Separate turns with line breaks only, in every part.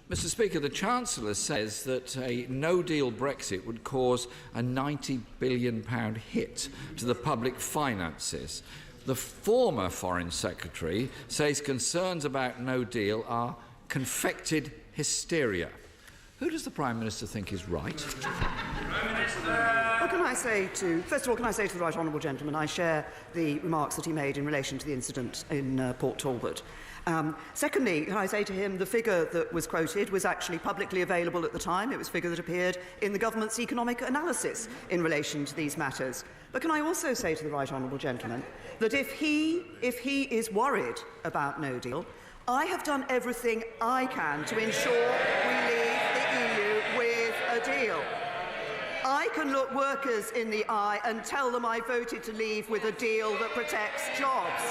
Mr. Speaker, the Chancellor says that a no-deal Brexit would cause a £90 billion hit to the public finances. The former Foreign Secretary says concerns about no deal are confected hysteria. Who does the Prime Minister think is right?
What can I say to... First of all, can I say to the Right Honourable Gentleman, I share the remarks that he made in relation to the incident in Port Talbot. Secondly, can I say to him the figure that was quoted was actually publicly available at the time. It was a figure that appeared in the government's economic analysis in relation to these matters. But can I also say to the Right Honourable Gentleman that if he is worried about no deal, I have done everything I can to ensure we leave the EU with a deal. I can look workers in the eye and tell them I voted to leave with a deal that protects jobs.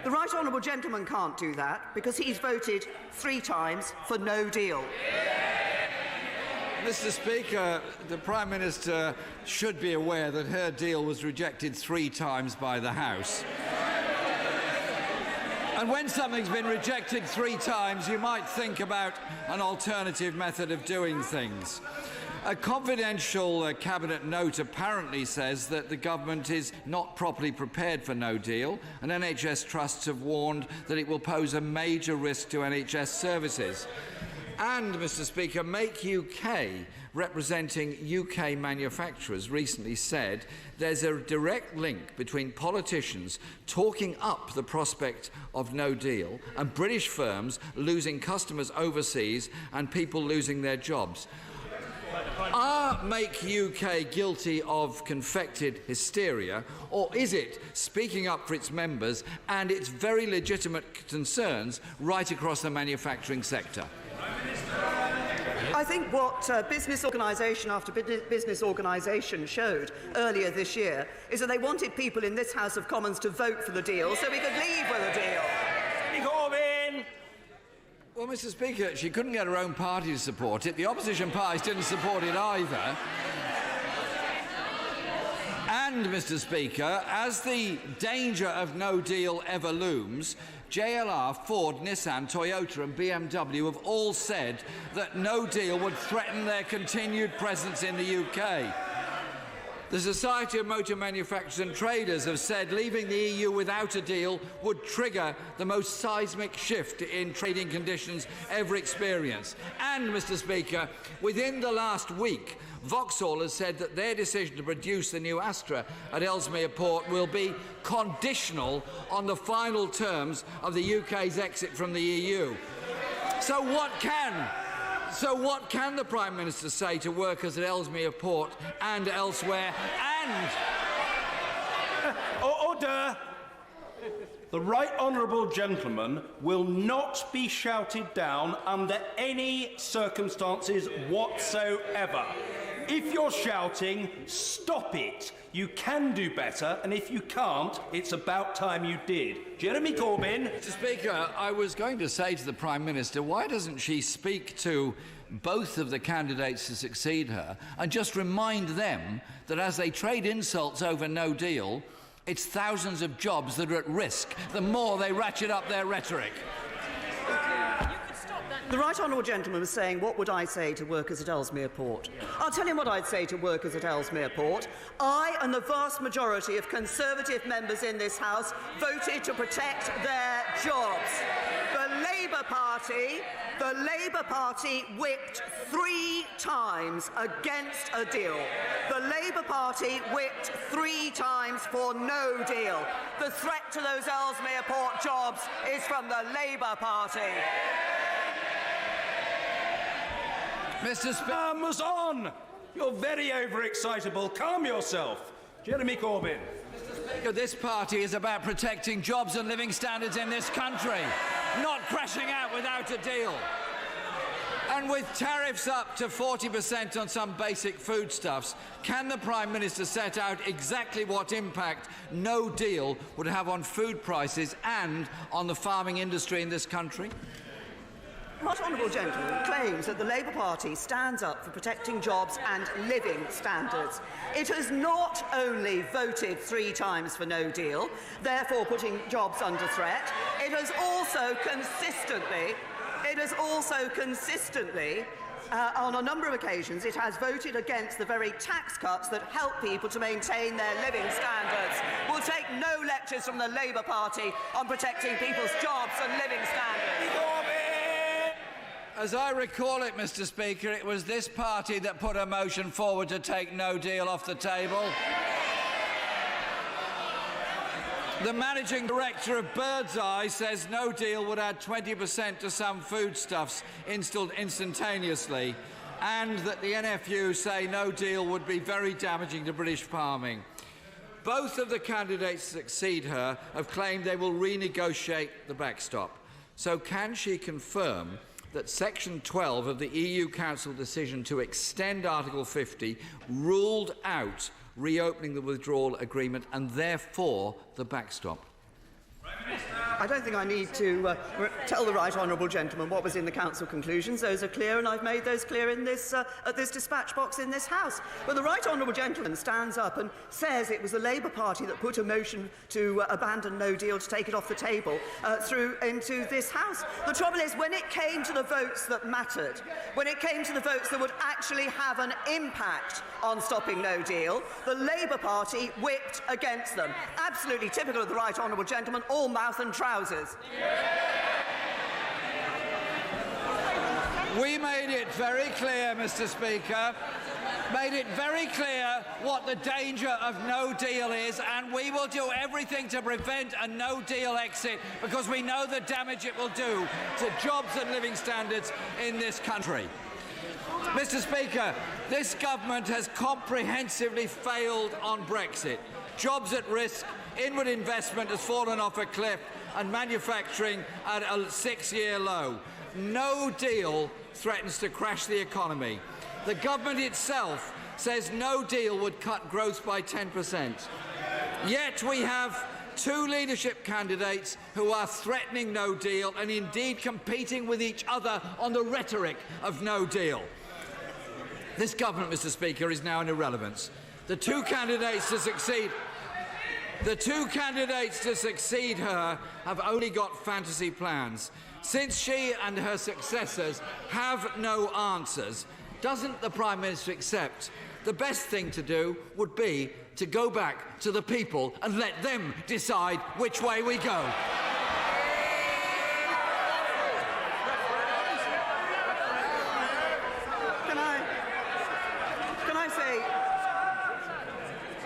The Right Honourable Gentleman can't do that because he's voted 3 times for no deal.
Mr. Speaker, the Prime Minister should be aware that her deal was rejected 3 times by the House. And when something's been rejected 3 times, you might think about an alternative method of doing things. A confidential Cabinet note apparently says that the government is not properly prepared for no deal, and NHS trusts have warned that it will pose a major risk to NHS services. And, Mr. Speaker, Make UK, representing UK manufacturers, recently said there's a direct link between politicians talking up the prospect of no deal and British firms losing customers overseas and people losing their jobs. Are Make UK guilty of confected hysteria, or is it speaking up for its members and its very legitimate concerns right across the manufacturing sector?
I think what business organisation after business organisation showed earlier this year is that they wanted people in this House of Commons to vote for the deal so we could leave with a deal.
Corbyn!
Well, Mr. Speaker, she couldn't get her own party to support it. The opposition parties didn't support it either. And, Mr. Speaker, as the danger of no deal ever looms, JLR, Ford, Nissan, Toyota and BMW have all said that no deal would threaten their continued presence in the UK. The Society of Motor Manufacturers and Traders have said leaving the EU without a deal would trigger the most seismic shift in trading conditions ever experienced. And, Mr. Speaker, within the last week, Vauxhall has said that their decision to produce the new Astra at Ellesmere Port will be conditional on the final terms of the UK's exit from the EU. So what can the Prime Minister say to workers at Ellesmere Port and elsewhere? And
Order! The Right Honourable Gentleman will not be shouted down under any circumstances whatsoever. If you're shouting, stop it. You can do better, and if you can't, it's about time you did. Jeremy Corbyn.
Mr. Speaker, I was going to say to the Prime Minister, why doesn't she speak to both of the candidates to succeed her and just remind them that as they trade insults over no deal, it's thousands of jobs that are at risk the more they ratchet up their rhetoric.
The Right Honourable Gentleman was saying, what would I say to workers at Ellesmere Port? I'll tell him what I'd say to workers at Ellesmere Port. I and the vast majority of Conservative members in this House voted to protect their jobs. The Labour Party whipped 3 times against a deal. The Labour Party whipped 3 times for no deal. The threat to those Ellesmere Port jobs is from the Labour Party.
Mr. Speaker,
Comes on! You're very overexcitable. Calm yourself. Jeremy Corbyn.
this party is about protecting jobs and living standards in this country, not crashing out without a deal. And with tariffs up to 40% on some basic foodstuffs, can the Prime Minister set out exactly what impact no deal would have on food prices and on the farming industry in this country?
The Right Honourable Gentleman claims that the Labour Party stands up for protecting jobs and living standards. It has not only voted 3 times for no deal, therefore putting jobs under threat, it has also consistently it has also consistently, on a number of occasions, it has voted against the very tax cuts that help people to maintain their living standards. We'll take no lectures from the Labour Party on protecting people's jobs and living standards.
As I recall it, Mr. Speaker, it was this party that put a motion forward to take no deal off the table. The managing director of Birdseye says no deal would add 20% to some foodstuffs instantaneously, and that the NFU say no deal would be very damaging to British farming. Both of the candidates that succeed her have claimed they will renegotiate the backstop. So can she confirm that Section 12 of the EU Council decision to extend Article 50 ruled out reopening the withdrawal agreement and therefore the backstop?
I don't think I need to tell the right honourable gentleman what was in the Council conclusions. Those are clear, and I've made those clear in this, at this dispatch box in this House. But the right honourable gentleman stands up and says it was the Labour Party that put a motion to abandon no deal, to take it off the table, through into this House. The trouble is, when it came to the votes that mattered, when it came to the votes that would actually have an impact on stopping no deal, the Labour Party whipped against them. Absolutely typical of the right honourable gentleman, all mouth and trousers.
We made it very clear, Mr. Speaker, made it very clear what the danger of no deal is, and we will do everything to prevent a no deal exit because we know the damage it will do to jobs and living standards in this country. Mr. Speaker, this government has comprehensively failed on Brexit. Jobs at risk, inward investment has fallen off a cliff, and manufacturing at a 6-year low. No deal threatens to crash the economy. The government itself says no deal would cut growth by 10%. Yet we have two leadership candidates who are threatening no deal and indeed competing with each other on the rhetoric of no deal. This government, Mr. Speaker, is now an irrelevance. The two candidates to succeed her have only got fantasy plans. Since she and her successors have no answers, doesn't the Prime Minister accept the best thing to do would be to go back to the people and let them decide which way we go?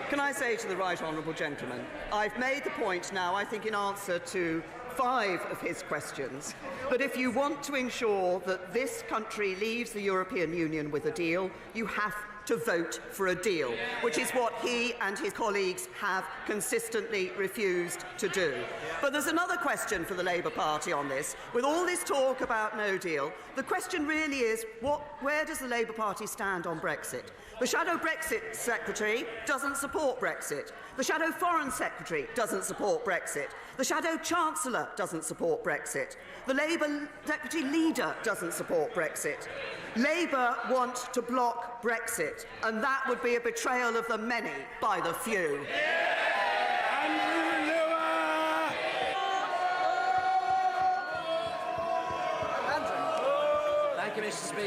Can I say to the right honourable gentleman, I've made the point now, I think in answer to 5 of his questions, that if you want to ensure that this country leaves the European Union with a deal, you have to vote for a deal, which is what he and his colleagues have consistently refused to do. But there's another question for the Labour Party on this. With all this talk about no deal, the question really is, where does the Labour Party stand on Brexit? The Shadow Brexit Secretary doesn't support Brexit. The Shadow Foreign Secretary doesn't support Brexit. The Shadow Chancellor doesn't support Brexit. The Labour Deputy Leader doesn't support Brexit. Labour want to block Brexit, and that would be a betrayal of the many by the few.
Thank you, Mr. Speaker.